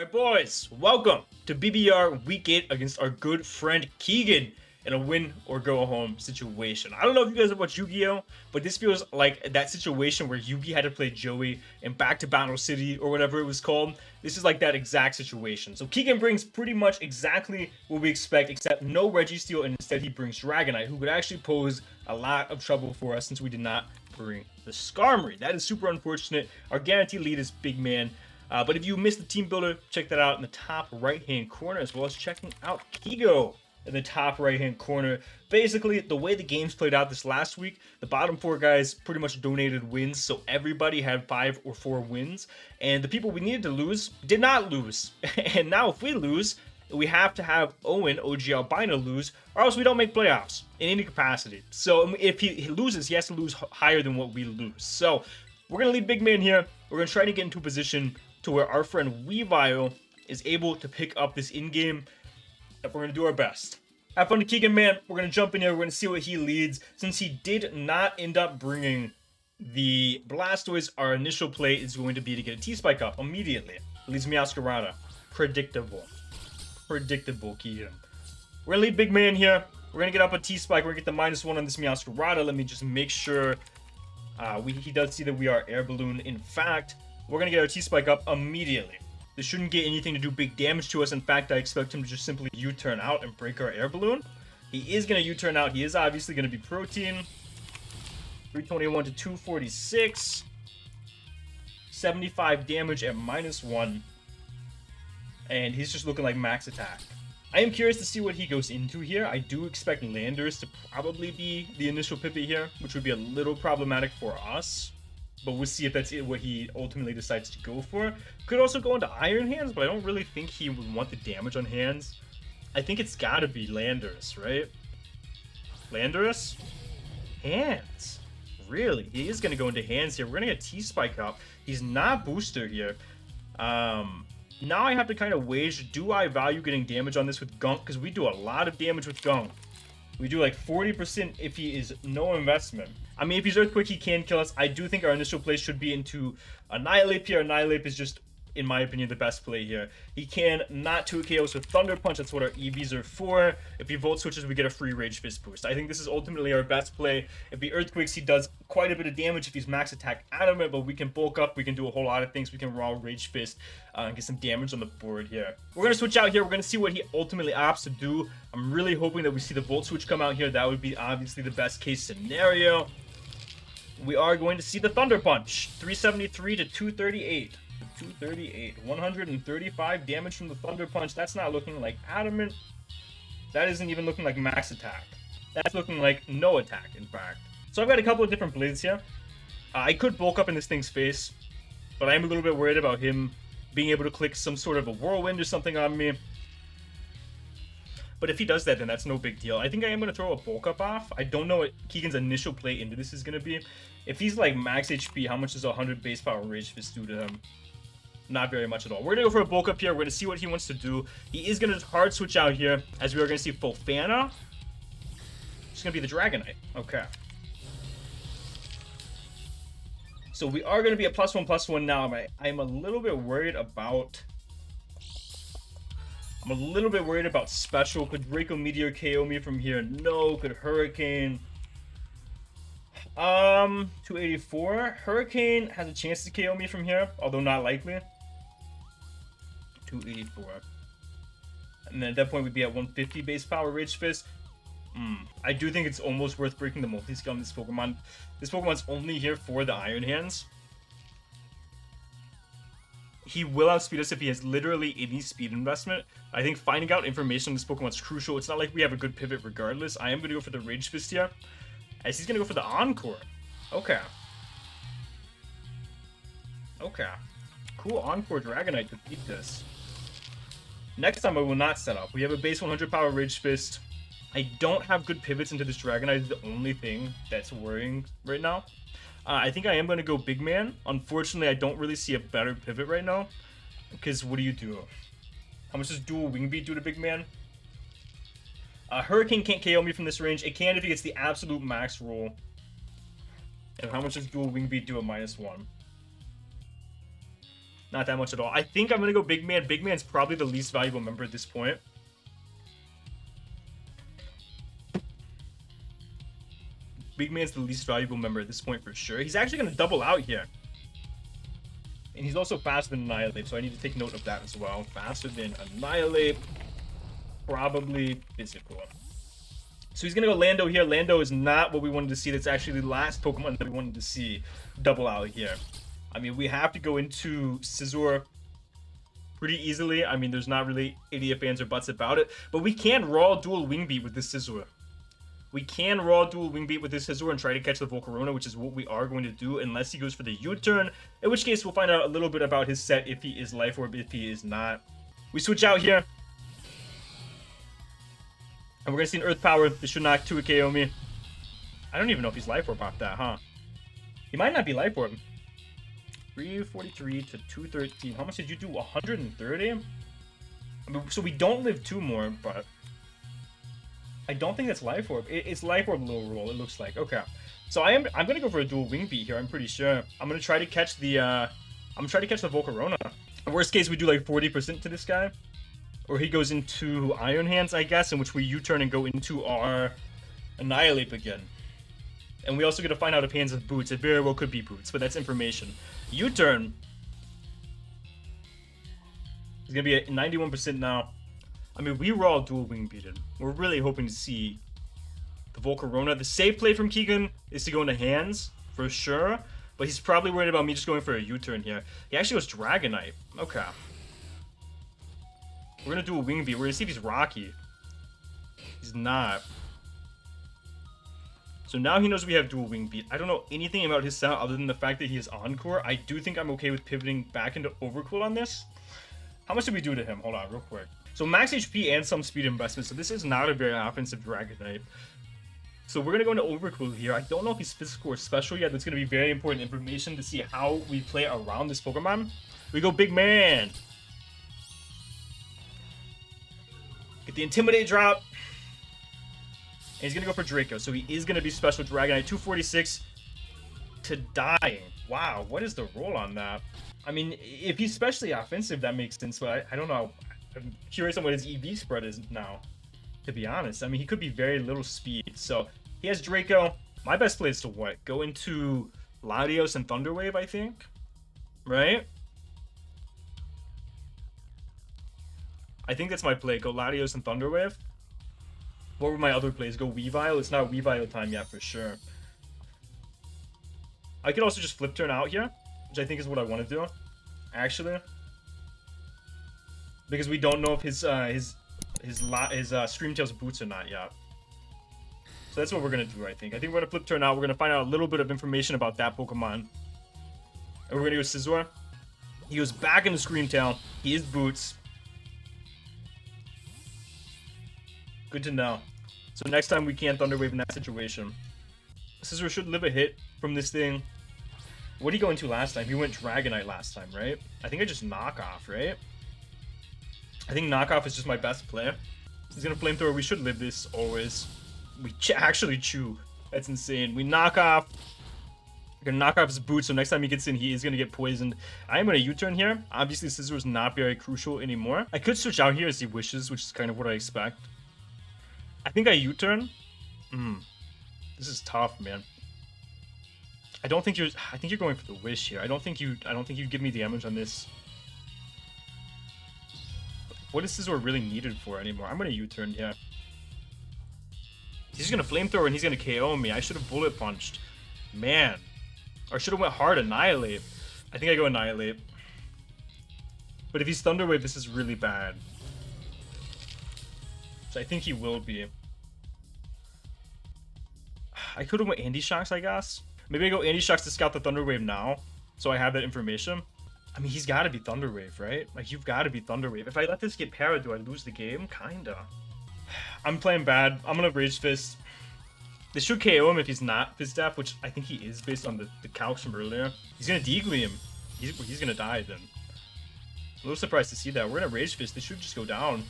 Alright boys, welcome to BBR Week 8 against our good friend Keegan in a win or go home situation. I don't know if you guys have watched Yu-Gi-Oh, but this feels like that situation where Yugi had to play Joey in Back to Battle City or whatever it was called. This is like that exact situation. So Keegan brings pretty much exactly what we expect, except no Registeel, and instead he brings Dragonite, who could actually pose a lot of trouble for us since we did not bring the Skarmory. That is super unfortunate. Our guaranteed lead is Big Man. But if you missed the team builder, check that out in the top right-hand corner, as well as checking out Kigo in the top right-hand corner. Basically, the way the games played out this last week, the bottom four guys pretty much donated wins, so everybody had 5 or 4 wins. And the people we needed to lose did not lose. And now if we lose, we have to have OGalbina lose, or else we don't make playoffs in any capacity. So if he loses, he has to lose higher than what we lose. So we're going to lead Big Man here. We're going to try to get into a position to where our friend Weavile is able to pick up this in-game. We're going to do our best. Have fun to Keegan, man. We're going to jump in here. We're going to see what he leads. Since he did not end up bringing the Blastoise, our initial play is going to be to get a T-Spike up immediately. Leads Meowscarada. Predictable. Predictable, Keegan. We're going to lead Big Man here. We're going to get up a T-Spike. We're going to get the -1 on this Meowscarada. Let me just make sure he does see that we are Air Balloon. In fact, we're going to get our T-Spike up immediately. This shouldn't get anything to do big damage to us. In fact, I expect him to just simply U-turn out and break our Air Balloon. He is going to U-turn out. He is obviously going to be Protein. 321 to 246. 75 damage at -1. And he's just looking like max attack. I am curious to see what he goes into here. I do expect Landers to probably be the initial pivot here, which would be a little problematic for us. But we'll see if that's what he ultimately decides to go for. Could also go into Iron Hands, but I don't really think he would want the damage on Hands. I think it's gotta be Landorus, right? Landorus? Hands. Really? He is gonna go into Hands here. We're gonna get T-Spike up. He's not Booster here. Now I have to kind of wage, do I value getting damage on this with Gunk? Because we do a lot of damage with Gunk. We do like 40% if he is no investment. I mean, if he's Earthquake, he can kill us. I do think our initial play should be into Annihilate here. Annihilate is just, in my opinion, the best play here. He can not 2 KOs with Thunder Punch. That's what our EVs are for. If he Volt Switches, we get a free Rage Fist boost. I think this is ultimately our best play. If he Earthquakes, he does quite a bit of damage if he's max attack adamant, but we can bulk up. We can do a whole lot of things. We can raw Rage Fist and get some damage on the board here. We're going to switch out here. We're going to see what he ultimately opts to do. I'm really hoping that we see the Volt Switch come out here. That would be obviously the best case scenario. We are going to see the Thunder Punch. 373 to 238. 238. 135 damage from the Thunder Punch. That's not looking like adamant. That isn't even looking like max attack. That's looking like no attack, in fact. So I've got a couple of different blades here. I could bulk up in this thing's face, but I'm a little bit worried about him being able to click some sort of a Whirlwind or something on me. But if he does that, then that's no big deal. I think I am going to throw a bulk up off. I don't know what Keegan's initial play into this is going to be. If he's like max HP, how much does 100 base power Rage Fist do to him? Not very much at all. We're going to go for a bulk up here. We're going to see what he wants to do. He is going to hard switch out here, as we are going to see Fofana. It's going to be the Dragonite. Okay. So we are going to be a +1/+1 now. I'm a little bit worried about... I'm a little bit worried about Special. Could Draco Meteor KO me from here? No. Could Hurricane? 284. Hurricane has a chance to KO me from here, although not likely. 284. And then at that point, we'd be at 150 base power Rage Fist. I do think it's almost worth breaking the multi-skill on this Pokemon. This Pokemon's only here for the Iron Hands. He will outspeed us if he has literally any speed investment. I think finding out information on this Pokemon's crucial. It's not like we have a good pivot regardless. I am going to go for the Rage Fist here, as he's going to go for the Encore. Okay. Okay. Cool Encore Dragonite to beat this. Next time I will not set up. We have a base 100 power Rage Fist. I don't have good pivots into this Dragonite. It's the only thing that's worrying right now. I think I am going to go Big Man. Unfortunately, I don't really see a better pivot right now. Because what do you do? How much does Dual Wing Beat do to Big Man? Hurricane can't KO me from this range. It can if he gets the absolute max roll. And how much does Dual Wing Beat do at -1? Not that much at all. I think I'm going to go Big Man. Big Man's probably the least valuable member at this point. Big Man's the least valuable member at this point for sure. He's actually going to double out here. And he's also faster than Annihilate, so I need to take note of that as well. Faster than Annihilate. Probably physical. So he's going to go Lando here. Lando is not what we wanted to see. That's actually the last Pokemon that we wanted to see double out here. I mean, we have to go into Scizor pretty easily. I mean, there's not really any ifs, ands, or buts about it. But we can raw dual Wing Beat with this Scizor. We can raw dual Wing Beat with this Scizor and try to catch the Volcarona, which is what we are going to do, unless he goes for the U-turn. In which case, we'll find out a little bit about his set, if he is Life Orb, if he is not. We switch out here. And we're going to see an Earth Power. This should knock 2 a KO me. I don't even know if he's Life Orb off that, huh? He might not be Life Orb. 343 to 213. How much did you do? 130? I mean, so we don't live 2 more, but I don't think that's Life Orb. It's Life Orb low roll, it looks like. Okay. So I'm going to go for a dual Wing Beat here, I'm pretty sure. I'm going to try to catch the Volcarona. In worst case, we do like 40% to this guy. Or he goes into Iron Hands, I guess, in which we U-turn and go into our Annihilate again. And we also get to find out if Hands of Boots. It very well could be Boots, but that's information. U-turn. He's going to be at 91% now. I mean, we were all dual Wing Beaten. We're really hoping to see the Volcarona. The safe play from Keegan is to go into Hands, for sure. But he's probably worried about me just going for a U-turn here. He actually goes Dragonite. Okay. We're going to do a Wing Beat. We're going to see if he's Rocky. He's not. So now he knows we have dual Wing Beat. I don't know anything about his set other than the fact that he is Encore. I do think I'm okay with pivoting back into Overcool on this. How much did we do to him? Hold on, real quick. So max HP and some speed investment. So this is not a very offensive Dragonite. So we're going to go into Overcool here. I don't know if he's physical or special yet. That's going to be very important information to see how we play around this Pokemon. We go Big Man. Get the Intimidate drop. And he's going to go for Draco. So he is going to be special Dragonite. 246 to dying. Wow, what is the roll on that? I mean, if he's specially offensive, that makes sense. But I don't know. I'm curious on what his EV spread is now, to be honest. I mean, he could be very little speed. So he has Draco. My best play is to what? Go into Latios and Thunder Wave, I think. Right? I think that's my play. Go Latios and Thunder Wave. What were my other plays? Go Weavile? It's not Weavile time yet for sure. I could also just flip turn out here, which I think is what I want to do, actually. Because we don't know if his Screamtail's boots or not yet. So that's what we're going to do, I think. I think we're going to flip turn out. We're going to find out a little bit of information about that Pokemon. And we're going to go Scizor. He goes back into Screamtail. He is boots. Good to know. So next time we can't Thunder Wave in that situation. Scizor should live a hit from this thing. What did he go into last time? He went Dragonite last time, right? I think I just knock off, right? I think knockoff is just my best play. He's gonna Flamethrower. We should live this always. We actually chew. That's insane. We knock off. We're gonna knock off his boots, so next time he gets in, he is gonna get poisoned. I am gonna U-turn here. Obviously, Scizor is not very crucial anymore. I could switch out here as he wishes, which is kind of what I expect. I think I U-turn. This is tough, man. I think you're going for the wish here. I don't think you give me damage on this. What is Scizor really needed for anymore? I'm gonna U-turn here. He's just gonna Flamethrower and he's gonna KO me. I should have Bullet Punched. Man. Or should have went hard Annihilate. I think I go Annihilate. But if he's Thunder Wave, this is really bad. So I think he will be. I could have went Andy Shocks, I guess. Maybe I go Andy Shocks to scout the Thunder Wave now, so I have that information. I mean, he's got to be Thunder Wave, right? Like, you've got to be Thunder Wave. If I let this get para, do I lose the game? Kinda. I'm playing bad. I'm gonna Rage Fist. This should KO him if he's not Fist Staff, which I think he is based on the calcs from earlier. He's gonna Deagly him. He's gonna die then. A little surprised to see that. We're gonna Rage Fist. This should just go down.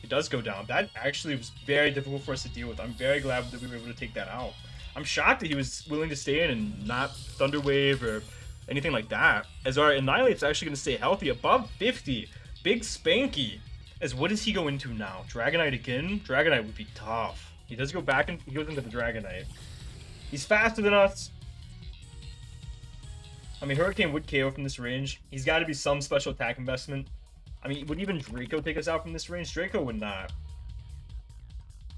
It does go down. That actually was very difficult for us to deal with. I'm very glad that we were able to take that out. I'm shocked that he was willing to stay in and not Thunder Wave or anything like that. As our Annihilate's actually going to stay healthy, above 50. Big Spanky. As what does he go into now? Dragonite again? Dragonite would be tough. He does go back and he goes into the Dragonite. He's faster than us. I mean, Hurricane would KO from this range. He's got to be some special attack investment. I mean, would even Draco take us out from this range? Draco would not.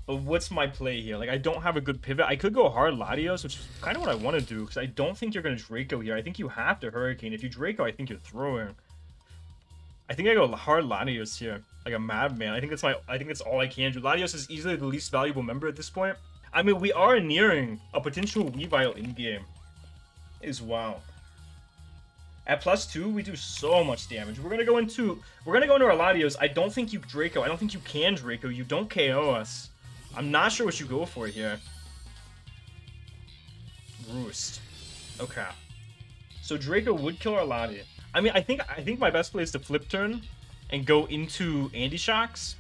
But what's my play here? Like, I don't have a good pivot. I could go hard Latios, which is kind of what I want to do, because I don't think you're going to Draco here. I think you have to Hurricane. If you Draco, I think you're throwing. I think I go hard Latios here, like a madman. I think that's all I can do. Latios is easily the least valuable member at this point. I mean, we are nearing a potential Weavile in-game as well. At +2, we do so much damage. We're gonna go into our Latios. I don't think you Draco. I don't think you can Draco. You don't KO us. I'm not sure what you go for here. Roost. Okay. So Draco would kill our Lati. I mean, I think my best play is to flip turn and go into Andy Shocks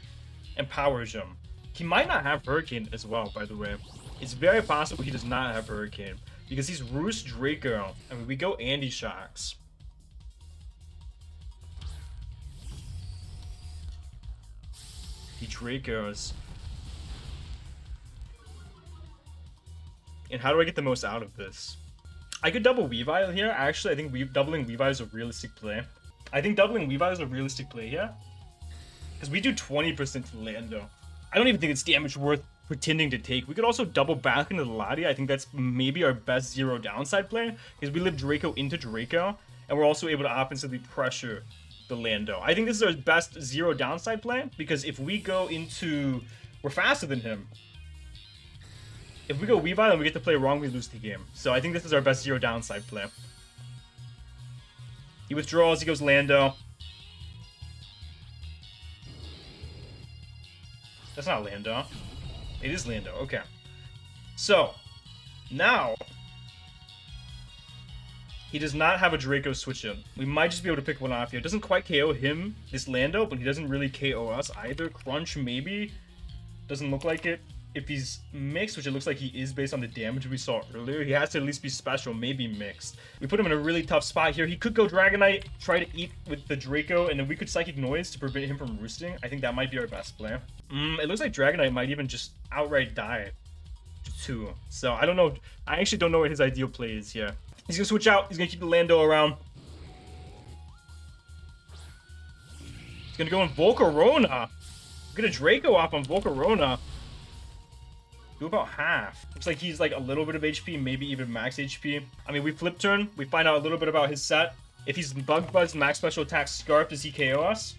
and Power Gem. He might not have Hurricane as well, by the way. It's very possible he does not have Hurricane because he's Roost Draco. I mean, we go Andy Shocks. He Dracos. And how do I get the most out of this? I could double Weavile here. Actually, I think doubling Weavile is a realistic play. I think doubling Weavile is a realistic play here. Because we do 20% to Lando. I don't even think it's damage worth pretending to take. We could also double back into the Lati. I think that's maybe our best zero downside play. Because we live Draco into Draco. And we're also able to offensively pressure the Lando. I think this is our best zero downside play. Because if we go into... We're faster than him. If we go Weavile and we get to play wrong, we lose the game. So I think this is our best zero downside play. He withdraws, he goes Lando. That's not Lando. It is Lando, okay. So, now, he does not have a Draco switch in. We might just be able to pick one off here. It doesn't quite KO him, this Lando, but he doesn't really KO us either. Crunch, maybe. Doesn't look like it. If he's mixed, which it looks like he is based on the damage we saw earlier, he has to at least be special, maybe mixed. We put him in a really tough spot here. He could go Dragonite, try to eat with the Draco, and then we could Psychic Noise to prevent him from roosting. I think that might be our best play. It looks like Dragonite might even just outright die too. So I don't know. I actually don't know what his ideal play is here. He's gonna switch out. He's gonna keep the Lando around. He's gonna go in Volcarona. Get a Draco off on Volcarona. Do about half. Looks like he's like a little bit of HP, maybe even max HP. I mean, we flip turn. We find out a little bit about his set. If he's Bug Buzz, max special attack, Scarf, does he KO us?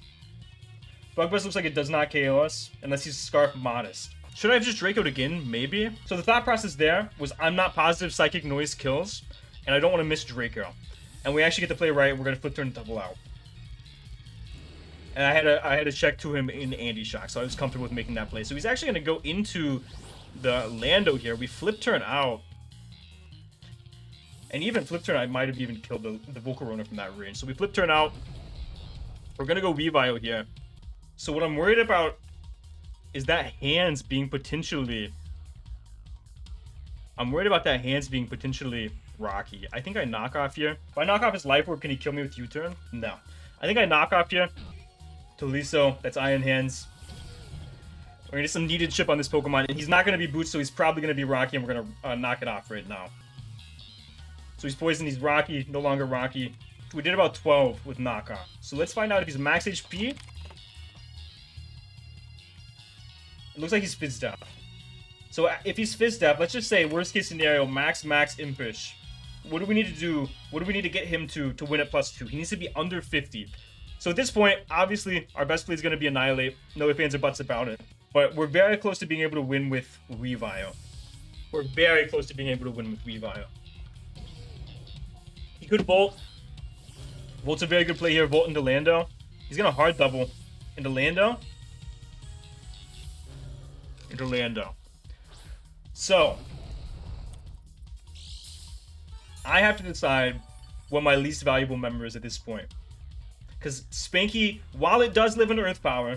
Bug Buzz looks like it does not KO us, unless he's Scarf modest. Should I have just Draco'd again? Maybe. So the thought process there was I'm not positive Psychic Noise kills, and I don't want to miss Draco. And we actually get to play right. We're going to flip turn double out. And I had to check to him in Andy Shock, so I was comfortable with making that play. So he's actually going to go into the Lando here. We flip turn out. And even flip turn, I might have even killed the Volcarona from that range. So we flip turn out. We're going to go Weavile here. So what I'm worried about is that hands being potentially... I'm worried about that hands being potentially rocky. I think I knock off here. If I knock off his Life Orb, can he kill me with U-turn? No. I think I knock off here. Toliso, that's Iron Hands. We're gonna get some needed chip on this Pokemon, and he's not gonna be Boots, so he's probably gonna be Rocky, and we're gonna knock it off right now. So he's poisoned, he's Rocky, no longer Rocky. We did about 12 with knockoff. So let's find out if he's max HP. It looks like he's Fizzed Up. So if he's Fizzed Up, let's just say worst case scenario, max Impish. What do we need to do? What do we need to get him to win at +2? He needs to be under 50. So at this point, obviously, our best play is going to be Annihilate. No ifs, ands, or buts about it. But we're very close to being able to win with Weavile. We're very close to being able to win with Weavile. He could Volt. Volt's a very good play here. Volt into Lando. He's going to hard double into Lando. Into Lando. So, I have to decide what my least valuable member is at this point. Because Spanky, while it does live in Earth Power,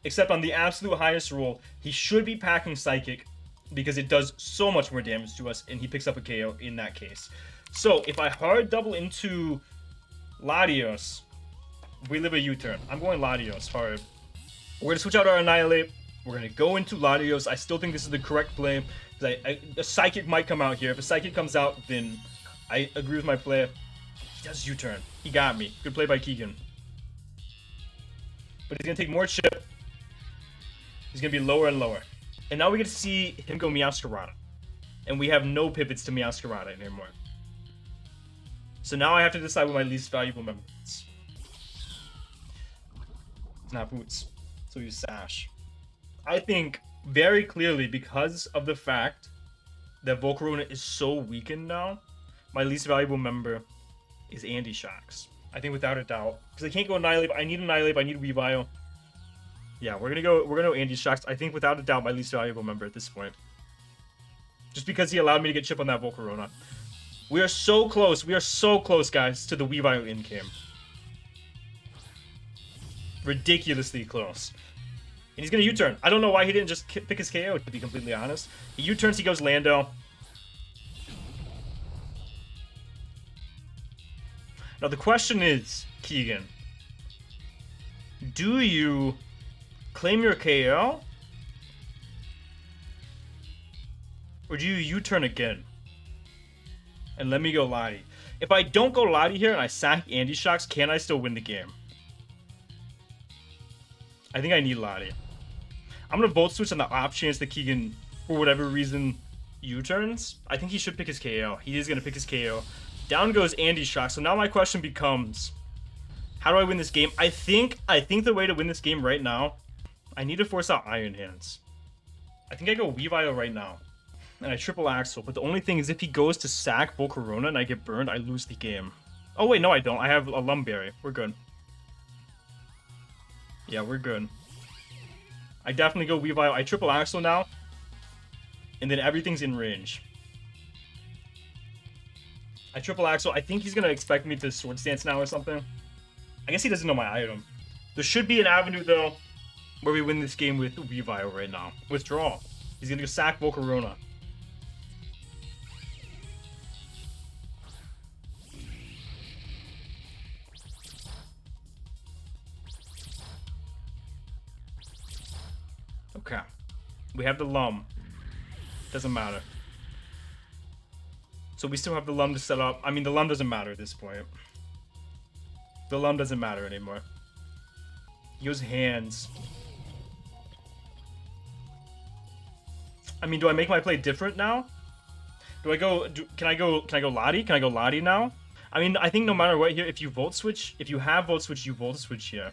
except on the absolute highest roll, he should be packing Psychic because it does so much more damage to us, and he picks up a KO in that case. So if I hard double into Latios, we live a U-turn. I'm going Latios hard. We're gonna switch out our Annihilate. We're gonna go into Latios. I still think this is the correct play. A Psychic might come out here. If a Psychic comes out, then I agree with my play. He does U-turn. He got me. Good play by Keegan. But he's gonna take more chip. He's gonna be lower and lower. And now we get to see him go Meowscarada. And we have no pivots to Meowscarada anymore. So now I have to decide what my least valuable member is. It's not Boots. So use Sash. I think very clearly, because of the fact that Volcarona is so weakened now, my least valuable member is Andy Shocks. I think without a doubt. Because I can't go Annihilate. I need Annihilate. I need Weavile. Yeah, we're gonna go Andy Shocks. I think without a doubt my least valuable member at this point. Just because he allowed me to get chip on that Volcarona. We are so close. We are so close, guys, to the Weavile in game. Ridiculously close. And he's gonna U-turn. I don't know why he didn't just pick his KO, to be completely honest. He U-turns, he goes Lando. Now the question is, Keegan, do you claim your KO? Or do you U-turn again? And let me go Lottie. If I don't go Lottie here and I sack Andy Shocks, can I still win the game? I think I need Lottie. I'm going to Volt Switch on the off chance that Keegan, for whatever reason, U-turns. I think he should pick his KO. He is going to pick his KO. Down goes Andy Shocks. So now my question becomes, how do I win this game? I think the way to win this game right now, I need to force out Iron Hands. I think I go Weavile right now. And I triple Axel, but the only thing is if he goes to sack Volcarona and I get burned, I lose the game. Oh wait, no I don't. I have a Lumberry. We're good. Yeah, we're good. I definitely go Weavile. I triple Axel now. And then everything's in range. I triple Axel. I think he's going to expect me to Sword Stance now or something. I guess he doesn't know my item. There should be an avenue, though, where we win this game with Weavile right now. Withdraw. He's going to go sack Volcarona. Okay. We have the Lum. Doesn't matter. So we still have the Lum to set up. I mean, the Lum doesn't matter at this point. The Lum doesn't matter anymore. Use hands. I mean, do I make my play different now? Do I go? Can I go Lottie? Can I go Lottie now? I mean, I think no matter what here, if you Volt Switch, if you have Volt Switch, you Volt Switch here.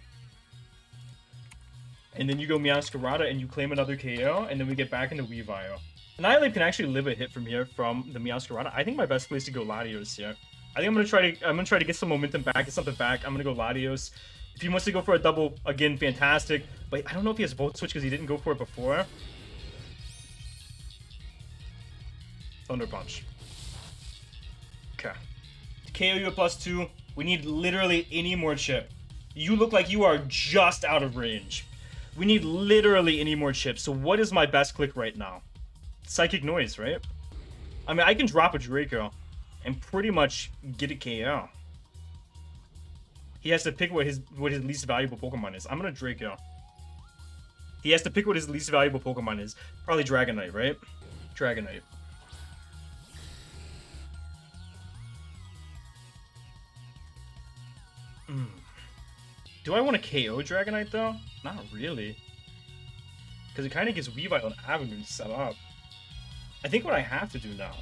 And then you go Meowscarada and you claim another KO, and then we get back into Weavile. Annihilate can actually live a hit from here from the Meowscarada. I think my best play is to go Latios here. I think I'm gonna try to get some momentum back, get something back. I'm gonna go Latios. If he wants to go for a double, again, fantastic. But I don't know if he has Volt Switch because he didn't go for it before. Thunder Punch. Okay. To KO you at +2. We need literally any more chip. You look like you are just out of range. We need literally any more chips. So what is my best click right now? Psychic Noise, right? I mean, I can drop a Draco and pretty much get a KO. He has to pick what his least valuable Pokemon is. I'm gonna Draco. He has to pick what his least valuable Pokemon is. Probably Dragonite, right? Dragonite. Do I want to KO Dragonite, though? Not really. Because it kind of gives Weavile an avenue to set up. I think what I have to do now...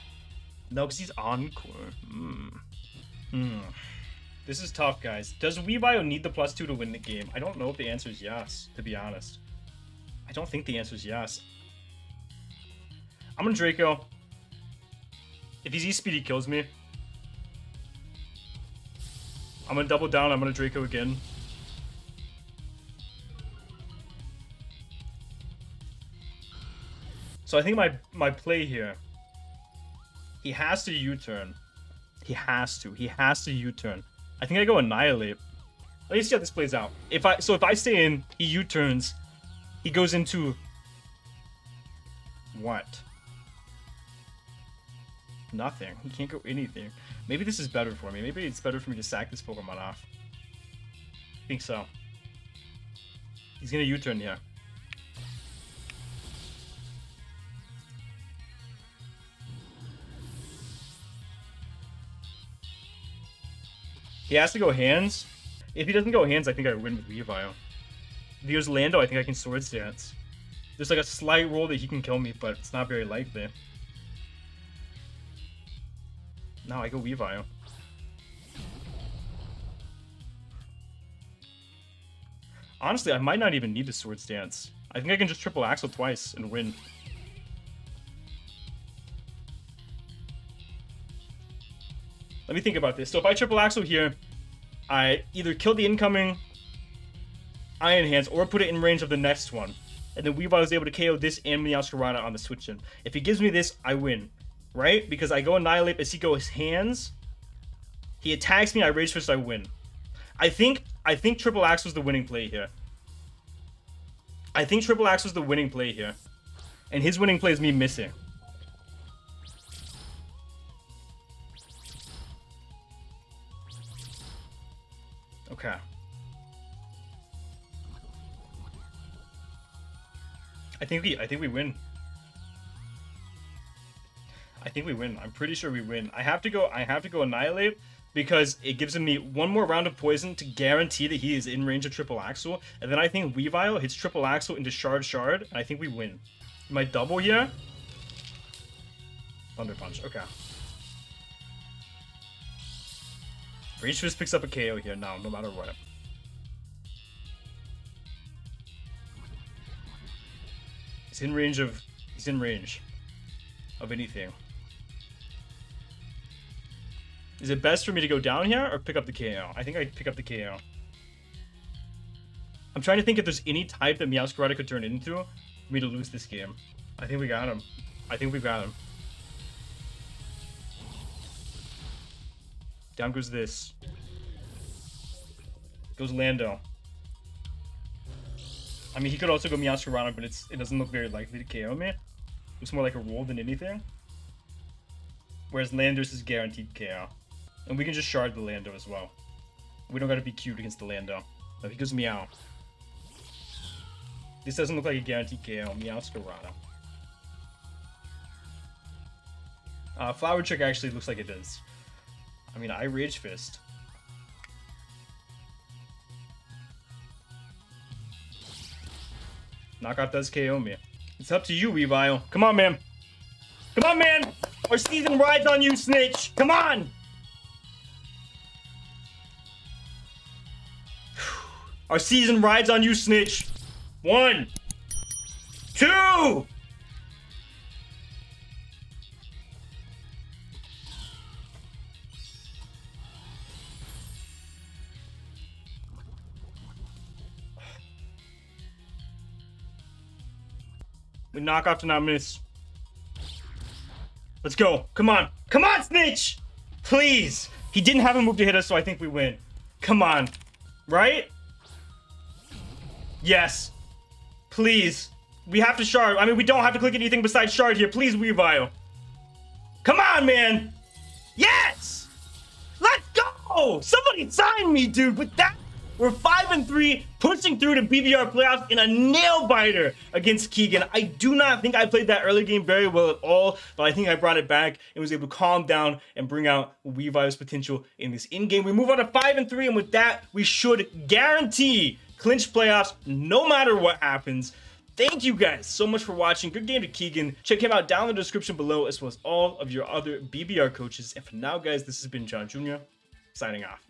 No, because he's Encore. This is tough, guys. Does Weavile need the +2 to win the game? I don't know if the answer is yes, to be honest. I don't think the answer is yes. I'm going to Draco. If he's E-Speed, he kills me. I'm going to double down. I'm going to Draco again. So I think my play here, he has to U-turn. He has to U-turn. I think I go Annihilate. Let me see how this plays out. If I stay in, he U-turns. He goes into what? Nothing. He can't go anything. Maybe this is better for me. Maybe it's better for me to sack this Pokemon off. I think so. He's gonna U-turn here. He has to go hands. If he doesn't go hands, I think I win with Weavile. If he goes Lando, I think I can Swords Dance. There's like a slight roll that he can kill me, but it's not very likely. No, I go Weavile. Honestly, I might not even need the Swords Dance. I think I can just triple Axel twice and win. Let me think about this. So if I triple Axel here, I either kill the incoming Iron Hands or put it in range of the next one. And then Weavile is able to KO this and Meowscarada on the switch in. If he gives me this, I win. Right? Because I go Annihilate as he goes hands. He attacks me, I Rage Fist, I win. I think Triple Axe was the winning play here. I think Triple Axe was the winning play here. And his winning play is me missing. Okay. I think we win. I think we win. I'm pretty sure we win. I have to go Annihilate because it gives me one more round of poison to guarantee that he is in range of Triple Axel. And then I think Weavile hits Triple Axel into Shard, and I think we win. My double here? Thunder Punch, okay. Rage Fist picks up a KO here now, no matter what. He's in range of anything. Is it best for me to go down here or pick up the KO? I think I pick up the KO. I'm trying to think if there's any type that Meowscarada could turn into for me to lose this game. I think we got him. I think we got him. Down goes this. Goes Lando. I mean, he could also go Meowscarada, but it doesn't look very likely to KO me. It's more like a roll than anything. Whereas Lando's is guaranteed KO. And we can just shard the Lando as well. We don't gotta be cute against the Lando. No, he goes Meow. This doesn't look like a guaranteed KO. Meowscarada. Flower Trick actually looks like it is. I mean, I Rage Fist. Knockoff does KO me. It's up to you, Weavile. Come on, man. Come on, man! Our season rides on you, Snitch! Come on! Our season rides on you, Snitch! 1, 2! We knock off Anonymous. Let's go. Come on. Come on, Snitch! Please. He didn't have a move to hit us, so I think we win. Come on. Right? Yes. Please. We have to shard. I mean, we don't have to click anything besides shard here. Please, Weavile. Come on, man. Yes! Let's go! Somebody sign me, dude. With that, we're 5-3, pushing through to BBR playoffs in a nail-biter against Keegan. I do not think I played that early game very well at all, but I think I brought it back and was able to calm down and bring out Weavile's potential in this in-game. We move on to 5-3, and with that, we should guarantee clinch playoffs no matter what happens. Thank you guys so much for watching. Good game to Keegan. Check him out down in the description below, as well as all of your other BBR coaches. And for now, guys, this has been John Jr. signing off.